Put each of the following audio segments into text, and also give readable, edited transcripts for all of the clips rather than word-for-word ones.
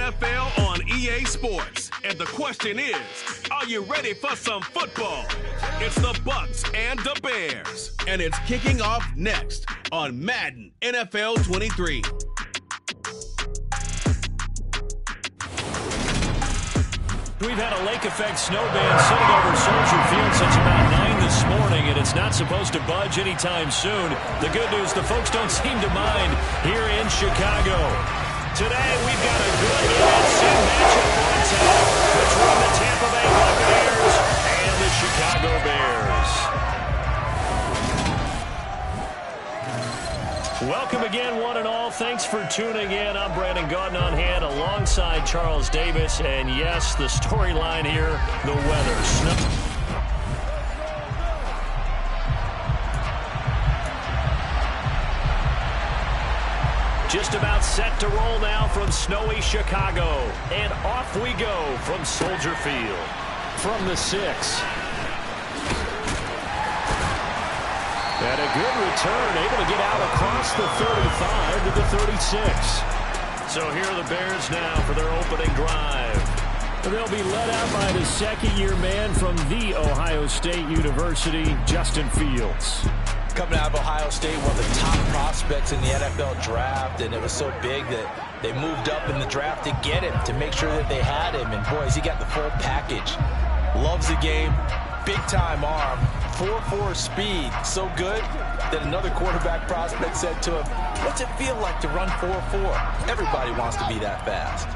NFL on EA Sports. And the question is, are you ready for some football? It's the Bucks and the Bears. And it's kicking off next on Madden NFL 23. We've had a lake effect snow band sitting over Soldier Field since about 9 this morning, and it's not supposed to budge anytime soon. The good news, the folks don't seem to mind here in Chicago. Today, we've got a good NFC matchup on tap between the Tampa Bay Buccaneers and the Chicago Bears. Welcome again, one and all. Thanks for tuning in. I'm Brandon Gaudin on hand alongside Charles Davis. And yes, the storyline here, the weather. Snow. Just about set to roll now from snowy Chicago. And off we go from Soldier Field. From the 6. And a good return, able to get out across the 35 to the 36. So here are the Bears now for their opening drive. They'll be led out by the second-year man from The Ohio State University, Justin Fields. Coming out of Ohio State, one of the top prospects in the NFL draft, and it was so big that they moved up in the draft to get him, to make sure that they had him. And boys, he got the full package. Loves the game, big-time arm, 4.4 speed, so good that another quarterback prospect said to him, "What's it feel like to run 4.4? Everybody wants to be that fast."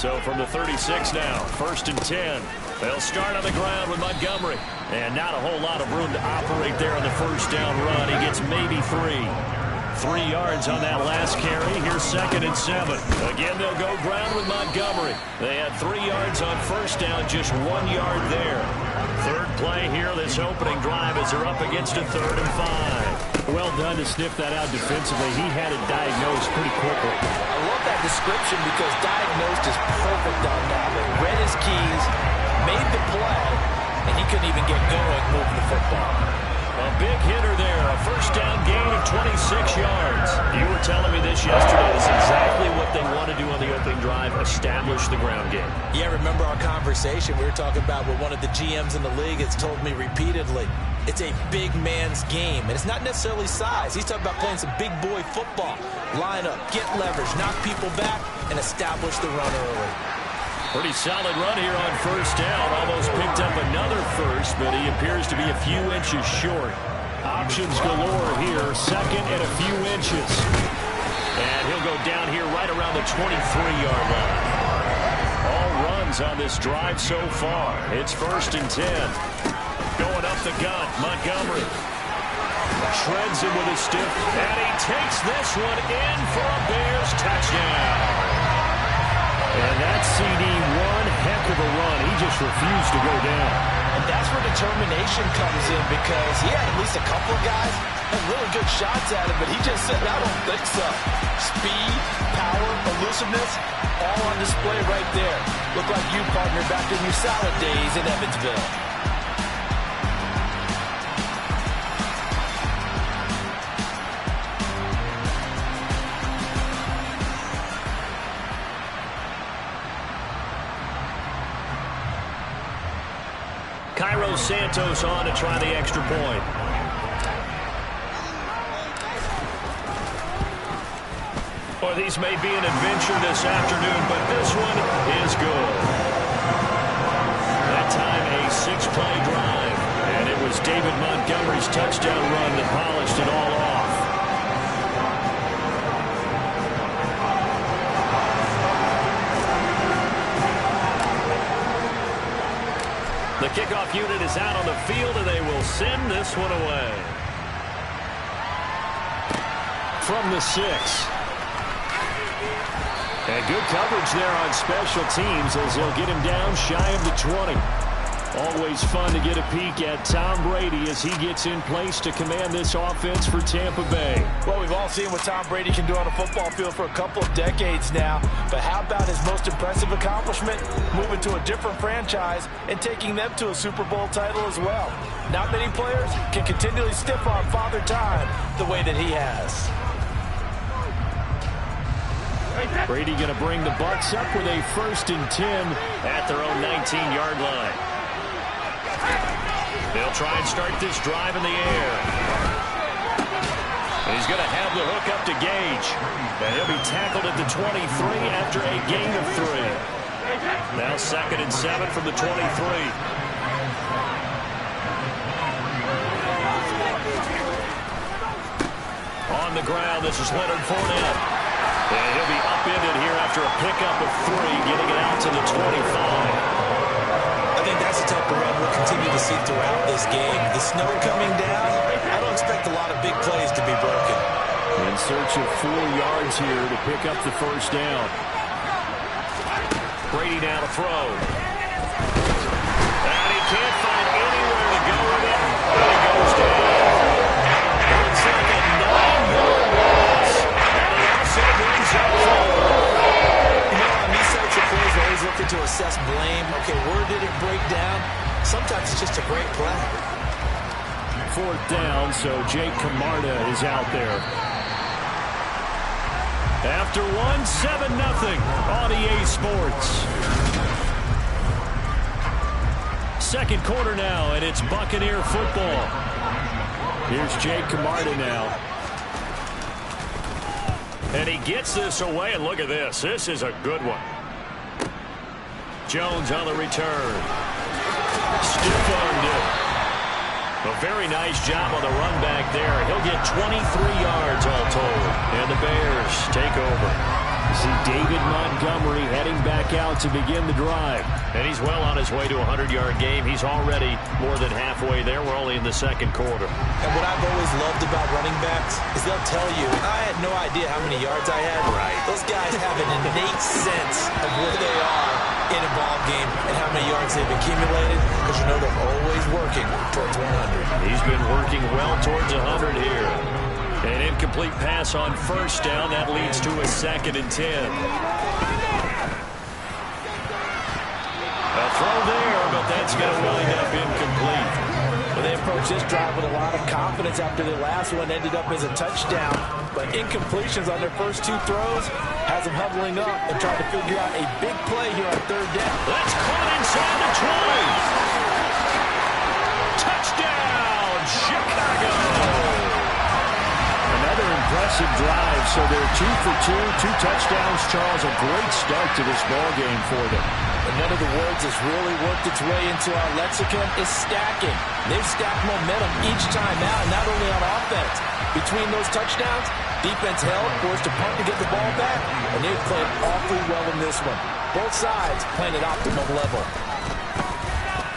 So from the 36 now, 1st and 10. They'll start on the ground with Montgomery. And not a whole lot of room to operate there on the first down run. He gets maybe 3. 3 yards on that last carry. Here's 2nd and 7. Again, they'll go ground with Montgomery. They had 3 yards on first down, just 1 yard there. Third play here, this opening drive, as they're up against a 3rd and 5. Well done to sniff that out defensively. He had it diagnosed pretty quickly. I love that description because diagnosed is perfect on that. They read his keys, made the play, and he couldn't even get going moving the football. A big hitter there, a first down gain of 26 yards. You were telling me this yesterday. This is exactly what they want to do on the opening drive, establish the ground game. Yeah, remember our conversation we were talking about with one of the GMs in the league has told me repeatedly, it's a big man's game, and it's not necessarily size. He's talking about playing some big boy football. Line up, get leverage, knock people back, and establish the run early. Pretty solid run here on first down. Almost picked up another first, but he appears to be a few inches short. Options galore here. 2nd and a few inches. And he'll go down here right around the 23-yard line. All runs on this drive so far. It's 1st and 10. Going up the gut, Montgomery. Shreds him with a stiff, and he takes this one in for a Bears touchdown. And that CD, one heck of a run. He just refused to go down. And that's where determination comes in, because he had at least a couple of guys had really good shots at him, but he just said, "I don't think so." Speed, power, elusiveness, all on display right there. Look like you, partner, back in your salad days in Evansville. Cairo Santos on to try the extra point. Well, these may be an adventure this afternoon, but this one is good. That time a 6-play drive, and it was David Montgomery's touchdown run that polished it all off. The kickoff unit is out on the field, and they will send this one away. From the 6. And good coverage there on special teams as they'll get him down shy of the 20. Always fun to get a peek at Tom Brady as he gets in place to command this offense for Tampa Bay. Well, we've all seen what Tom Brady can do on a football field for a couple of decades now. But how about his most impressive accomplishment? Moving to a different franchise and taking them to a Super Bowl title as well. Not many players can continually stiff on Father Time the way that he has. Brady going to bring the Bucs up with a 1st and 10 at their own 19-yard line. They'll try and start this drive in the air. And he's going to have the hook up to Gage. And he'll be tackled at the 23 after a gain of 3. Now 2nd and 7 from the 23. On the ground, this is Leonard Fournette. And he'll be upended here after a pickup of 3, getting it out to the 25. I think that's the type of run we'll continue to see throughout this game. The snow coming down, I don't expect a lot of big plays to be broken. In search of 4 yards here to pick up the 1st down. Brady now to throw. And he can't find anywhere to go with it. And it goes down. Looks like a 9-yard loss. And he also brings up 4. On these types of plays, we're always looking to assess blame. Okay, where did it break down? Sometimes it's just a great play. 4th down, so Jake Camarda is out there. After 1, 7-0 on EA Sports. 2nd quarter now, and it's Buccaneer football. Here's Jake Camarda now. And he gets this away, and look at this. This is a good one. Jones on the return. Stiff-armed it. A very nice job on the run back there. He'll get 23 yards all told. And the Bears take over. You see David Montgomery heading back out to begin the drive. And he's well on his way to a 100-yard game. He's already more than halfway there. We're only in the 2nd quarter. And what I've always loved about running backs is they'll tell you, I had no idea how many yards I had. Right. Those guys have an innate sense of where they are in a ball game and how many yards they've accumulated, because you know they're always working towards 100. He's been working well towards 100 here. An incomplete pass on 1st down. That leads to a 2nd and 10. A throw there, but that's going to wind up incomplete. Well, they approached this drive with a lot of confidence after the last one ended up as a touchdown. But incompletions on their first 2 throws has them huddling up and trying to figure out a big play here on 3rd down. That's caught inside the 20. Touchdown, Chicago. Another impressive drive. So they're 2 for 2, 2 touchdowns. Charles, a great start to this ball game for them. And one of the words that's really worked its way into our lexicon is stacking. They've stacked momentum each time out, and not only on offense. Between those touchdowns, defense held, forced to punt to get the ball back, and they've played awfully well in this one. Both sides playing at optimal level.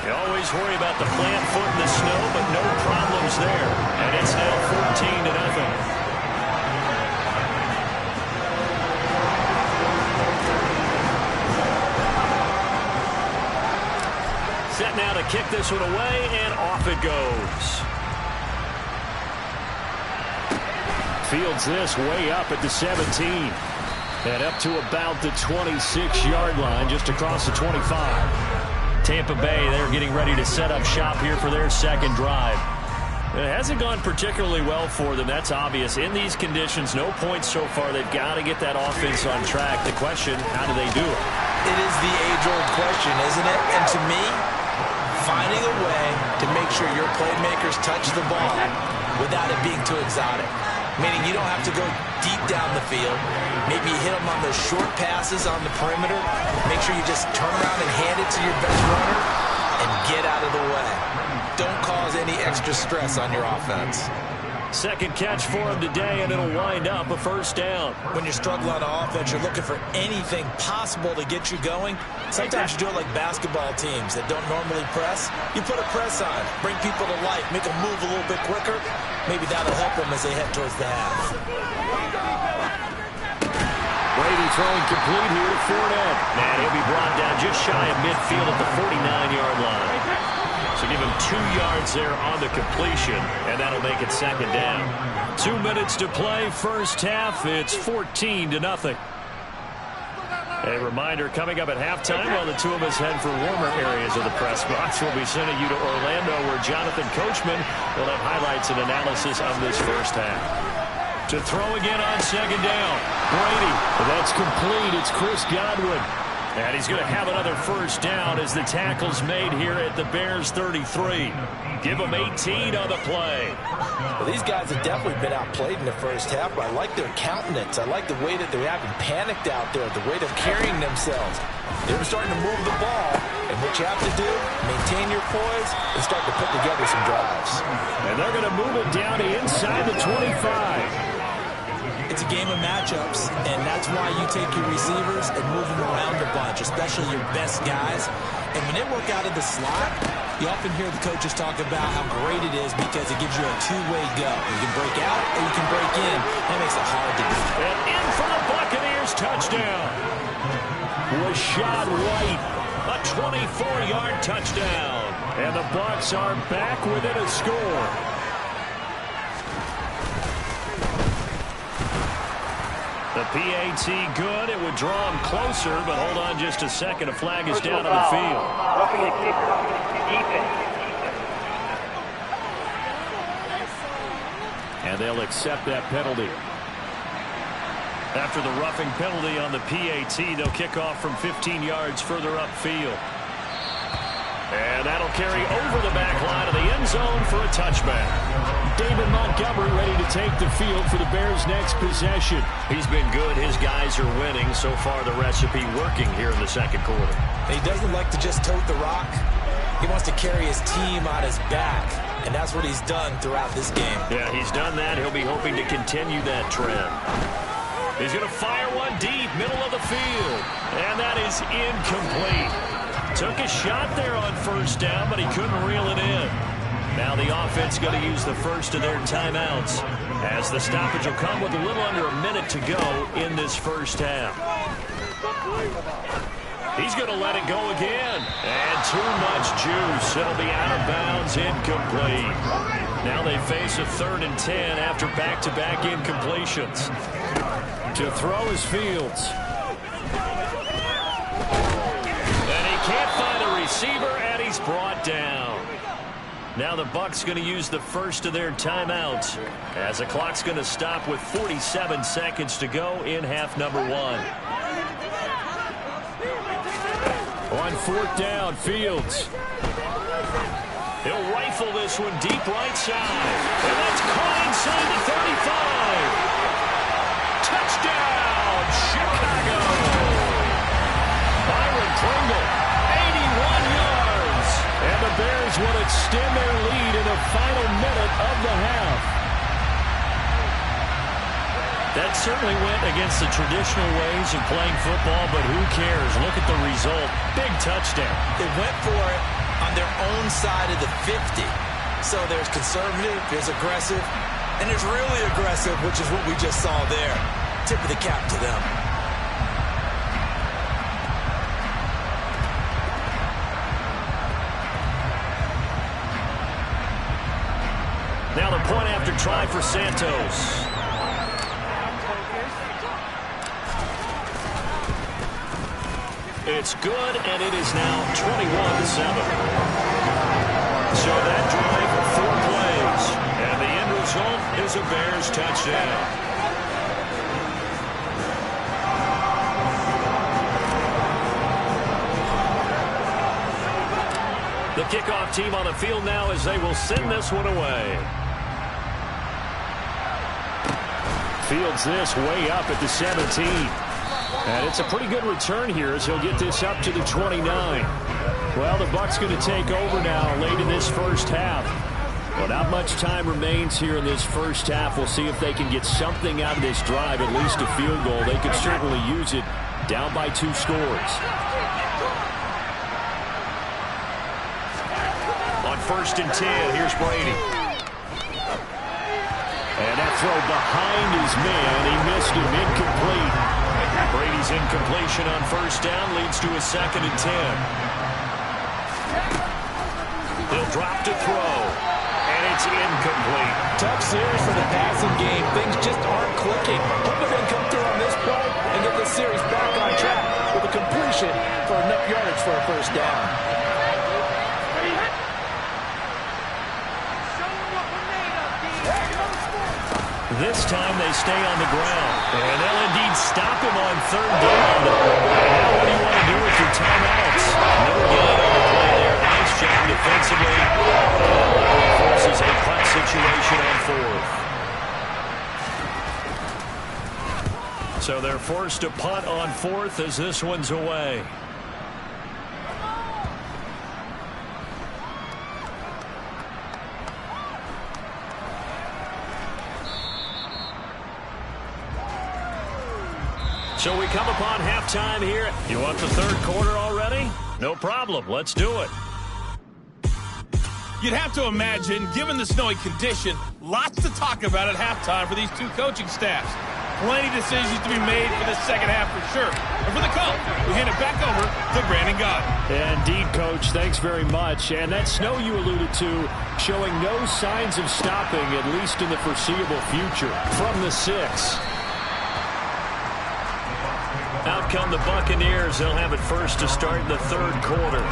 You always worry about the plant foot in the snow, but no problems there. And it's now 14-0. Set now to kick this one away, and off it goes. Fields this way up at the 17. And up to about the 26-yard line, just across the 25. Tampa Bay, they're getting ready to set up shop here for their 2nd drive. It hasn't gone particularly well for them, that's obvious. In these conditions, no points so far. They've got to get that offense on track. The question, how do they do it? It is the age-old question, isn't it? And to me, finding a way to make sure your playmakers touch the ball without it being too exotic. Meaning you don't have to go deep down the field. Maybe you hit them on those short passes on the perimeter. Make sure you just turn around and hand it to your best runner and get out of the way. Don't cause any extra stress on your offense. 2nd catch for him today, and it'll wind up a 1st down. When you're struggling on offense, you're looking for anything possible to get you going. Sometimes you do it like basketball teams that don't normally press. You put a press on, bring people to life, make them move a little bit quicker. Maybe that'll help them as they head towards the half. Brady throwing complete here to Fournette. And he'll be brought down just shy of midfield at the 49-yard line. So give him 2 yards there on the completion, and that'll make it 2nd down. 2 minutes to play, 1st half. It's 14-0. A reminder, coming up at halftime, while the two of us head for warmer areas of the press box, we'll be sending you to Orlando, where Jonathan Coachman will have highlights and analysis of this 1st half. To throw again on second down. Brady. That's complete. It's Chris Godwin. And he's going to have another first down as the tackle's made here at the Bears 33. Give them 18 on the play. Well, these guys have definitely been outplayed in the first half, but I like their countenance. I like the way that they're having panicked out there, the way they're carrying themselves. They're starting to move the ball, and what you have to do, maintain your poise and start to put together some drives. And they're going to move it down to inside the 25. It's a game of matchups, and that's why you take your receivers and move them around a bunch, especially your best guys. And when they work out of the slot, you often hear the coaches talk about how great it is because it gives you a two-way go. You can break out or you can break in. That makes it hard to do. And in for the Buccaneers touchdown. Rashad White, a 24-yard touchdown. And the Bucs are back within a score. The PAT good. It would draw him closer, but hold on just a second. A flag is down on the field. Roughing the kicker, defense. And they'll accept that penalty. After the roughing penalty on the PAT, they'll kick off from 15 yards further upfield. And that'll carry over the back line of the end zone for a touchback. David Montgomery ready to take the field for the Bears' next possession. He's been good. His guys are winning. So far, the recipe working here in the second quarter. He doesn't like to just tote the rock. He wants to carry his team on his back, and that's what he's done throughout this game. Yeah, he's done that. He'll be hoping to continue that trend. He's going to fire one deep, middle of the field, and that is incomplete. Took a shot there on first down, but he couldn't reel it in. Now the offense going to use the first of their timeouts, as the stoppage will come with a little under a minute to go in this first half. He's going to let it go again. And too much juice. It'll be out of bounds, incomplete. Now they face a 3rd and 10 after back-to-back incompletions. To throw is Fields. And he can't find a receiver, and he's brought down. Now the Bucs going to use the first of their timeouts, as the clock's going to stop with 47 seconds to go in half number 1. On 4th down, Fields. He'll rifle this one deep right side. And that's caught inside the 35. Touchdown, Chicago. Byron Pringle, 81 yards. And the Bears will extend their lead in the final minute of the half. That certainly went against the traditional ways of playing football, but who cares? Look at the result. Big touchdown. They went for it on their own side of the 50. So there's conservative, there's aggressive, and there's really aggressive, which is what we just saw there. Tip of the cap to them. Now the point after try for Santos. It's good, and it is now 21-7. So that drive, 4 plays, and the end result is a Bears touchdown. The kickoff team on the field now as they will send this one away. Fields this way up at the 17. And it's a pretty good return here as he'll get this up to the 29. Well, the Bucs going to take over now late in this first half. Well, not much time remains here in this first half. We'll see if they can get something out of this drive, at least a field goal. They could certainly use it down by 2 scores. On 1st and 10, here's Brady. And that throw behind his man. He missed him, incomplete. Brady's incompletion on 1st down leads to a 2nd and 10. He'll drop to throw, and it's incomplete. Tough series for the passing game. Things just aren't clicking. Hopefully they can come through on this play and get this series back on track with a completion for enough yardage for a 1st down. This time they stay on the ground. And they'll indeed stop him on third down. And now what do you want to do with your timeouts? No gain on the play there. Nice job defensively. And forces a punt situation on fourth. So they're forced to punt on fourth as this one's away. So we come upon halftime here. You want the third quarter already? No problem. Let's do it. You'd have to imagine, given the snowy condition, lots to talk about at halftime for these two coaching staffs. Plenty of decisions to be made for the second half for sure. And for the call, we hand it back over to Brandon Gaudin. Indeed, Coach. Thanks very much. And that snow you alluded to showing no signs of stopping, at least in the foreseeable future. From the 6. Out come the Buccaneers. They'll have it first to start the third quarter.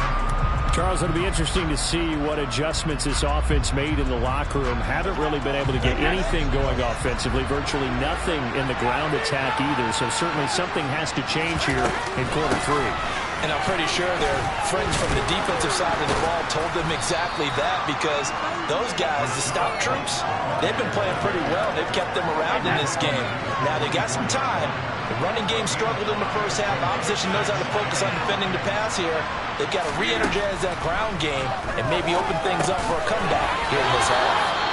Charles, it'll be interesting to see what adjustments this offense made in the locker room. Haven't really been able to get anything going offensively. Virtually nothing in the ground attack either. So certainly something has to change here in quarter 3. And I'm pretty sure their friends from the defensive side of the ball told them exactly that, because those guys, the stop troops, they've been playing pretty well. They've kept them around in this game. Now they got some time. The running game struggled in the first half. Opposition knows how to focus on defending the pass here. They've got to re-energize that ground game and maybe open things up for a comeback here in this half.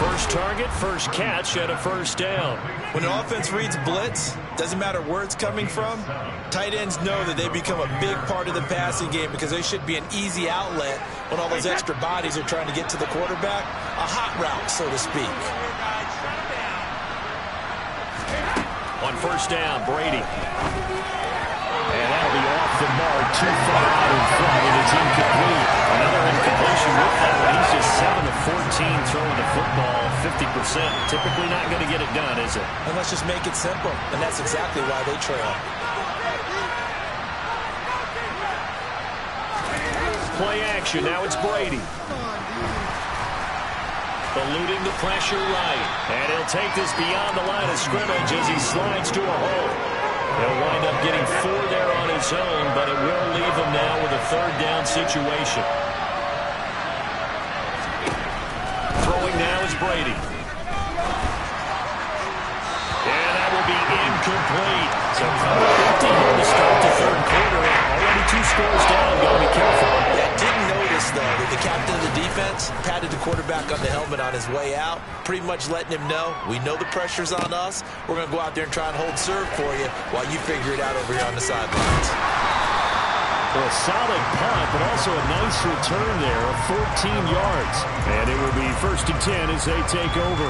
First target, first catch, and a first down. When an offense reads blitz, doesn't matter where it's coming from, tight ends know that they become a big part of the passing game because they should be an easy outlet when all those extra bodies are trying to get to the quarterback. A hot route, so to speak. On first down, Brady. And that'll be off the mark, too far out in front, and it's incomplete. Another incompletion with that one. He's just 7 of 14 throwing the football, 50%. Typically not going to get it done, is it? And let's just make it simple, and that's exactly why they trail. Play action, now it's Brady. Eluding the pressure right. And he'll take this beyond the line of scrimmage as he slides to a hole. He'll wind up getting 4 there on his own, but it will leave him now with a third down situation. Throwing now is Brady. And that will be incomplete. So coming empty here to start the third quarter. Already 2 scores down. Got to be careful. Yeah, didn't notice, though, that the captain of the defense patted the quarterback on the helmet on his way out, pretty much letting him know, we know the pressure's on us. We're going to go out there and try and hold serve for you while you figure it out over here on the sidelines. Well, a solid punt, but also a nice return there of 14 yards. And it will be first and 10 as they take over.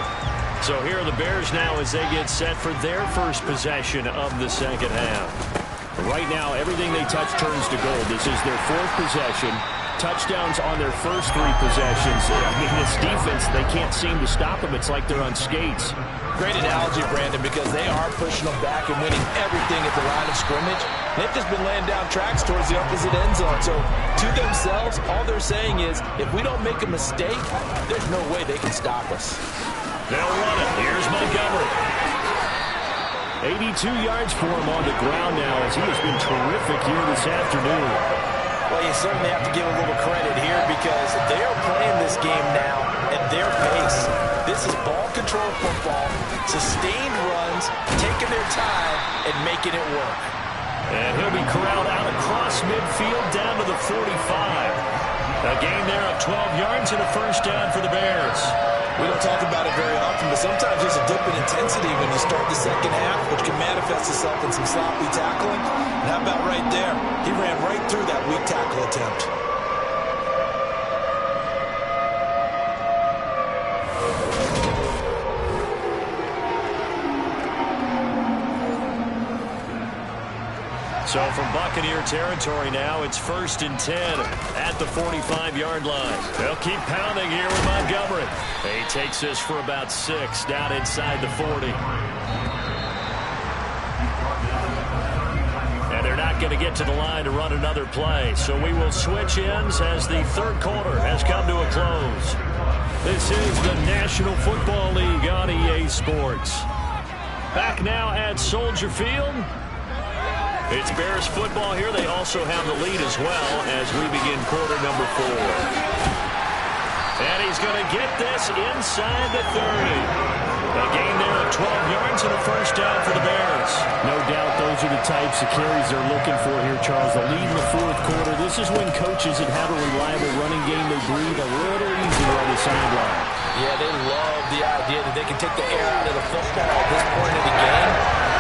So here are the Bears now as they get set for their first possession of the second half. Right now, everything they touch turns to gold. This is their 4th possession. Touchdowns on their first 3 possessions. I mean, this defense, they can't seem to stop them. It's like they're on skates. Great analogy, Brandon, because they are pushing them back and winning everything at the line of scrimmage. They've just been laying down tracks towards the opposite end zone. So to themselves, all they're saying is, if we don't make a mistake, there's no way they can stop us. They'll run it. Here's Montgomery. 82 yards for him on the ground now as he has been terrific here this afternoon. Well, you certainly have to give a little credit here because they are playing this game now at their pace. This is ball control football, sustained runs, taking their time, and making it work. And he'll be corralled out across midfield down to the 45. A gain there of 12 yards and a first down for the Bears. We don't talk about it very often, but sometimes there's a dip in intensity when you start the second half, which can manifest itself in some sloppy tackling. And how about right there? He ran right through that weak tackle attempt. So from Buccaneer territory now, it's first and 10 at the 45-yard line. They'll keep pounding here with Montgomery. He takes this for about 6 down inside the 40. And they're not going to get to the line to run another play. So we will switch ends as the third quarter has come to a close. This is the National Football League on EA Sports. Back now at Soldier Field. It's Bears football here. They also have the lead as well as we begin quarter number 4. And he's going to get this inside the 30. A gain there of 12 yards and a first down for the Bears. No doubt those are the types of carries they're looking for here, Charles. The lead in the fourth quarter. This is when coaches that have a reliable running game, they breathe a little easier on the sideline. Yeah, they love the idea that they can take the air out of the football at this point of the game.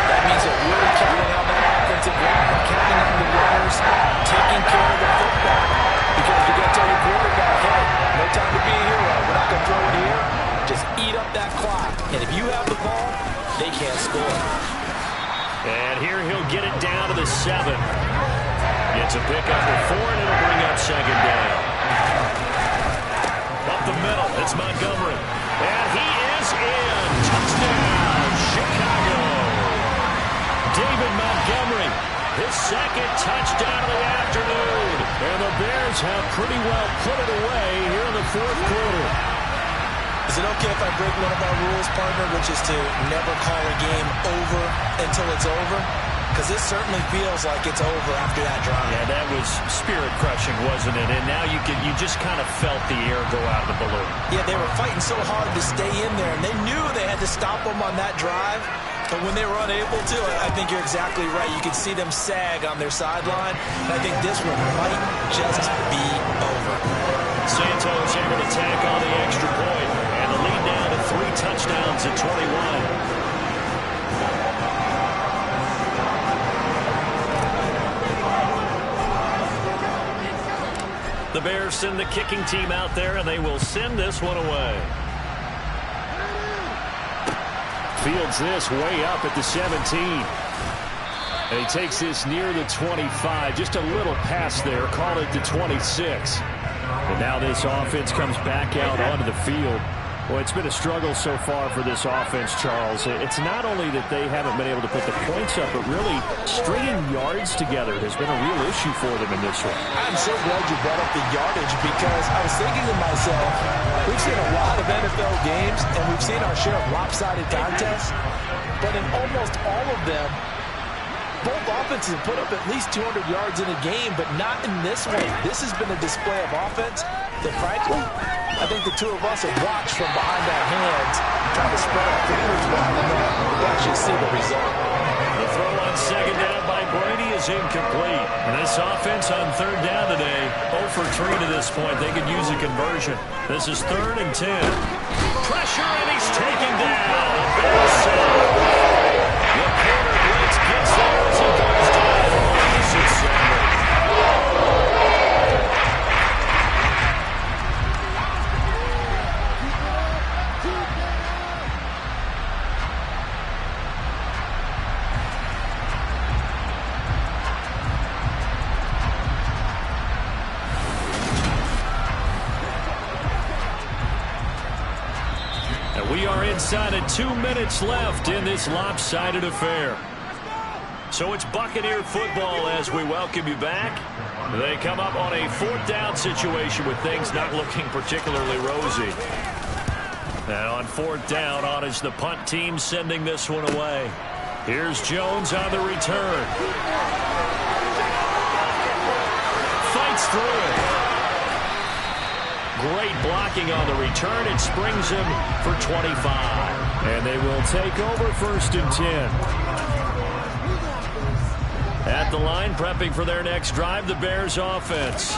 That means they're really counting on that offensive line, counting on the runners, taking care of the football. Because you're going to tell your quarterback, hey, no time to be a hero. We're not going to throw it here. Just eat up that clock. And if you have the ball, they can't score. And here he'll get it down to the 7. Gets a pickup for 4, and it'll bring up second down. Up the middle, it's Montgomery. And he is in. Touchdown, Chicago. David Montgomery, his second touchdown of the afternoon. And the Bears have pretty well put it away here in the fourth quarter. Is it okay if I break one of our rules, partner, which is to never call a game over until it's over? Because this certainly feels like it's over after that drive. Yeah, that was spirit-crushing, wasn't it? And now you just kind of felt the air go out of the balloon. Yeah, they were fighting so hard to stay in there, and they knew they had to stop them on that drive. But when they were unable to, I think you're exactly right. You could see them sag on their sideline. And I think this one might just be over. Santos able to tack on the extra point. And the lead now to 3 touchdowns at 21. The Bears send the kicking team out there, and they will send this one away. Fields this way up at the 17. And he takes this near the 25. Just a little pass there. Call it the 26. And now this offense comes back out onto the field. Well, it's been a struggle so far for this offense, Charles. It's not only that they haven't been able to put the points up, but really stringing yards together has been a real issue for them in this one. I'm so glad you brought up the yardage because I was thinking to myself, we've seen a lot of NFL games and we've seen our share of lopsided contests, but in almost all of them, both offenses have put up at least 200 yards in a game, but not in this one. This has been a display of offense that, frankly, I think the two of us have watched from behind our hands, trying to spread our fingers wide enough to actually see the result. The throw on second down by Brady is incomplete. And this offense on third down today, 0 for 3 to this point. They could use a conversion. This is 3rd and 10. Pressure, and he's taken down. Bears save. The corner blitz gets there as he goes down for loss at 7. We are inside of 2 minutes left in this lopsided affair. So it's Buccaneer football as we welcome you back. They come up on a 4th down situation with things not looking particularly rosy. And on 4th down, on is the punt team sending this one away. Here's Jones on the return. Fights through it. Great blocking on the return. It springs him for 25. And they will take over 1st and 10. At the line, prepping for their next drive, the Bears offense.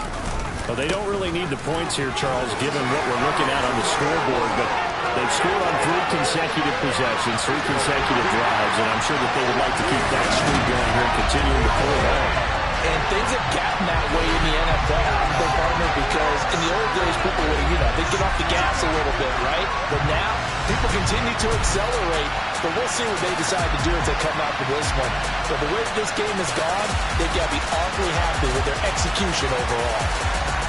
Well, they don't really need the points here, Charles, given what we're looking at on the scoreboard. But they've scored on 3 consecutive possessions, 3 consecutive drives, and I'm sure that they would like to keep that streak going here and continuing to pull it on. And things have gotten that way in the NFL, department, because in the old days, people would, they'd get off the gas a little bit, right? But now, people continue to accelerate. But we'll see what they decide to do as they come out for this one. But the way this game has gone, they've got to be awfully happy with their execution overall.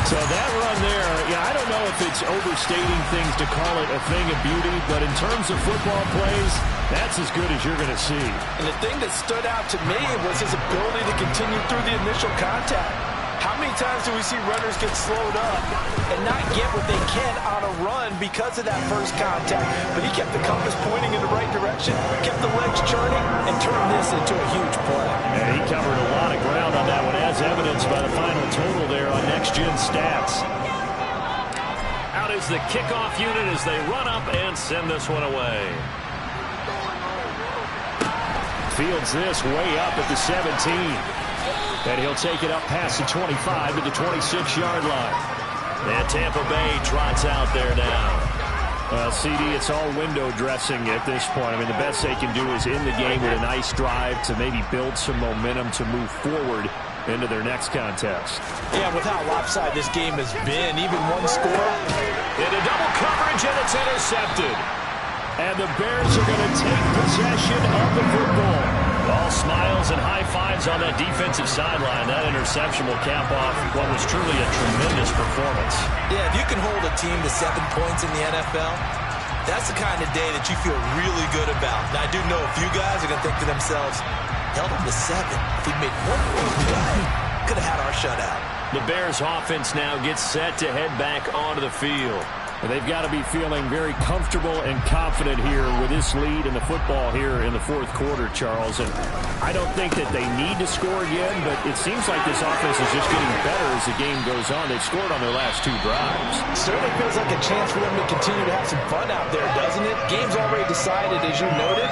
So that run there, I don't know if it's overstating things to call it a thing of beauty, but in terms of football plays, that's as good as you're going to see. And the thing that stood out to me was his ability to continue through the initial contact. How many times do we see runners get slowed up and not get what they can on a run because of that first contact? But he kept the compass pointing in the right direction, kept the legs churning, and turned this into a huge play. And he covered a lot of ground on that one, as evidenced by the final total there on Next Gen Stats. Out is the kickoff unit as they run up and send this one away. Fields this way up at the 17. And he'll take it up past the 25 to the 26-yard line. And Tampa Bay trots out there now. Well, CD, it's all window dressing at this point. I mean, the best they can do is in the game with a nice drive to maybe build some momentum to move forward into their next contest. Yeah, with how lopsided this game has been, even one score. Into double coverage, and it's intercepted. And the Bears are going to take possession of the football. All smiles and high fives on that defensive sideline. That interception will cap off what was truly a tremendous performance. Yeah, if you can hold a team to 7 points in the NFL, that's the kind of day that you feel really good about. Now, I do know a few guys are going to think to themselves, held them to 7. If we made one play, could have had our shutout. The Bears offense now gets set to head back onto the field. They've got to be feeling very comfortable and confident here with this lead in the football here in the fourth quarter, Charles. And I don't think that they need to score again, but it seems like this offense is just getting better as the game goes on. They've scored on their last 2 drives. Certainly feels like a chance for them to continue to have some fun out there, doesn't it? Game's already decided, as you noted.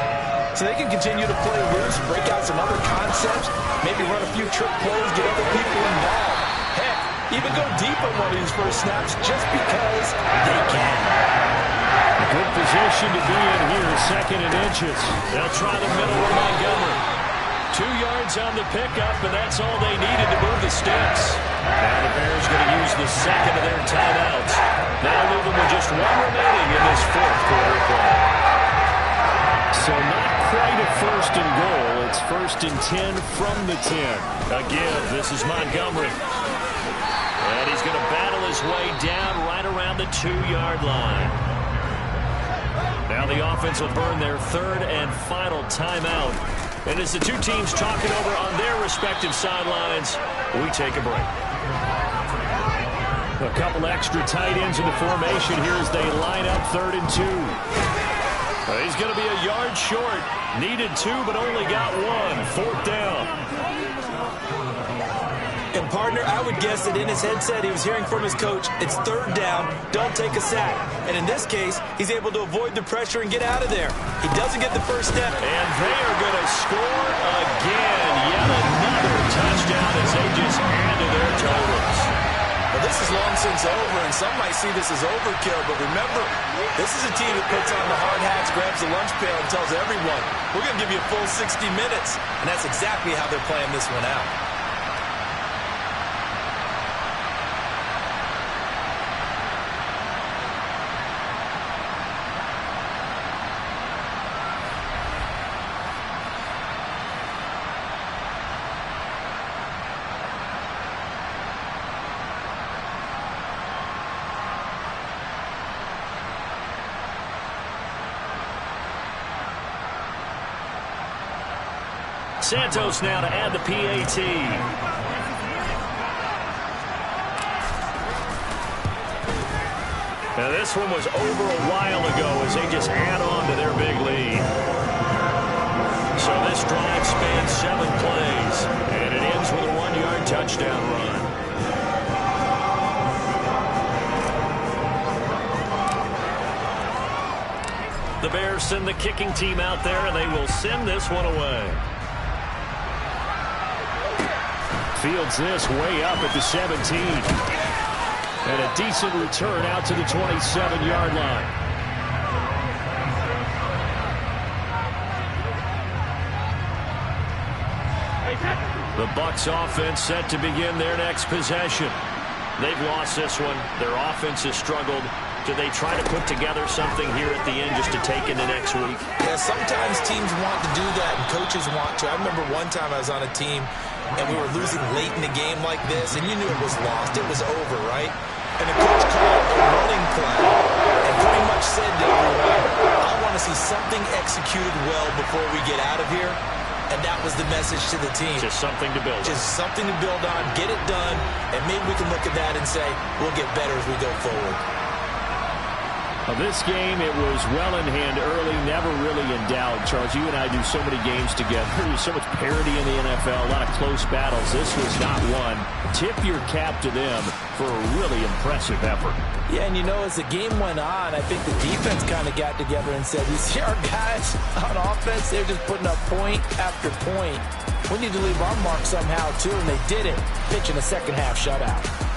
So they can continue to play loose, break out some other concepts, maybe run a few trick plays, get other people involved. Heck, even go deep on one of these first snaps just because they can. Good position to be in here, 2nd and inches. They'll try the middle with Montgomery. 2 yards on the pickup, and that's all they needed to move the sticks. Now the Bears going to use the second of their timeouts. Now leave them with just 1 remaining in this fourth quarter play. So not quite a 1st and goal. It's 1st and 10 from the 10. Again, this is Montgomery. And he's going to battle his way down right around the 2-yard line. Now the offense will burn their 3rd and final timeout. And as the two teams talk it over on their respective sidelines, we take a break. A couple extra tight ends in the formation here as they line up 3rd and 2. He's going to be a yard short. Needed 2, but only got 1. 4th down. And, partner, I would guess that in his headset he was hearing from his coach, it's 3rd down, don't take a sack. And in this case, he's able to avoid the pressure and get out of there. He doesn't get the first step. And they are going to score again. Yet another touchdown as they just add to their totals. Well, this is long since over, and some might see this as overkill. But remember, this is a team that puts on the hard hats, grabs the lunch pail, and tells everyone, we're going to give you a full 60 minutes. And that's exactly how they're playing this one out. Santos now to add the PAT. Now this one was over a while ago as they just add on to their big lead. So this drive spans 7 plays, and it ends with a 1-yard touchdown run. The Bears send the kicking team out there, and they will send this one away. Fields this way up at the 17. And a decent return out to the 27-yard line. The Bucs offense set to begin their next possession. They've lost this one. Their offense has struggled. Do they try to put together something here at the end just to take into next week? Yeah, sometimes teams want to do that and coaches want to. I remember one time I was on a team and we were losing late in the game like this, and you knew it was lost. It was over, right? And the coach called a running play and pretty much said to everyone, I want to see something executed well before we get out of here. and that was the message to the team. Just something to build on. Just something to build on, get it done, and maybe we can look at that and say, we'll get better as we go forward. This game, it was well in hand early, never really in doubt. Charles, you and I do so many games together. There's so much parity in the NFL, a lot of close battles. This was not one. Tip your cap to them for a really impressive effort. Yeah, and you know, as the game went on, I think the defense kind of got together and said, you see our guys on offense, they're just putting up point after point. We need to leave our mark somehow, too, and they did it, pitching a second-half shutout.